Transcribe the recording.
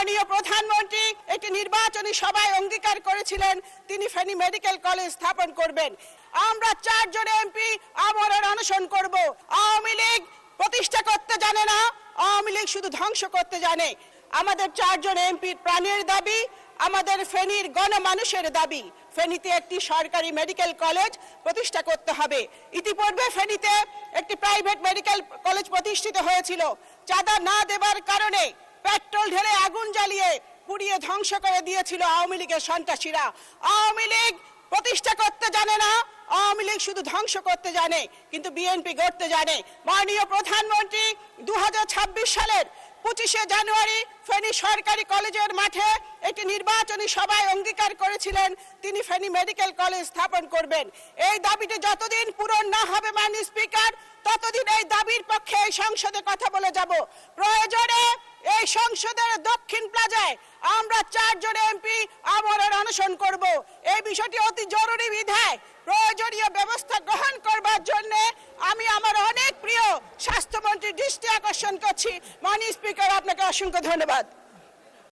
মাননীয় প্রধানমন্ত্রী একটি নির্বাচনী সভায় অঙ্গীকার করেছিলেন তিনি ফেনী মেডিকেল কলেজ স্থাপন করবেন। আমরা 4 জন এমপি আমরণ অনশন করব। আওয়ামী লীগ প্রতিষ্ঠা করতে জানে না, আওয়ামী লীগ শুধু ধ্বংস করতে জানে। আমাদের 4 জন এমপির প্রাণের দাবি, আমাদের ফেনীর গণমানুষের দাবি, ফেনীতে একটি সরকারি মেডিকেল কলেজ প্রতিষ্ঠা করতে হবে। ইতিপূর্বে ফেনীতে একটি প্রাইভেট মেডিকেল কলেজ প্রতিষ্ঠিত হয়েছিল। চাঁদা না দেবার কারণে পেট্রোল ঢেলে আগুন জ্বালিয়ে পুড়িয়ে ধ্বংস করে দিয়েছিল আওয়ামী লীগের সন্ত্রাসীরা। আওয়ামী লীগ প্রতিষ্ঠা করতে জানে না, আওয়ামী লীগ শুধু ধ্বংস করতে জানে, কিন্তু বিএনপি গড়তে জানে। মাননীয় প্রধানমন্ত্রী 2026 সালের 25শে জানুয়ারি ফেনী সরকারি কলেজের মাঠে একটি নির্বাচনী সভায় অঙ্গীকার করেছিলেন তিনি ফেনী মেডিকেল কলেজ স্থাপন করবেন। এই দাবিটি যতদিন পূরণ না হবে মাননীয় স্পিকার, ততদিন এই দাবির পক্ষে এই সংসদে কথা বলে যাব। প্রয়োজনে এই সংসদের দক্ষিণ প্লাজায় আমরা 4 জন এমপি আমরণ অনশন করব। এই বিষয়টি অতি জরুরি বিধায় প্রয়োজনীয় ব্যবস্থা গ্রহণ করবার জন্য আমি আমার অনেক প্রিয় স্বাস্থ্যমন্ত্রীর দৃষ্টি আকর্ষণ করছি। মাননীয় স্পিকার, আপনাকে অসংখ্য ধন্যবাদ।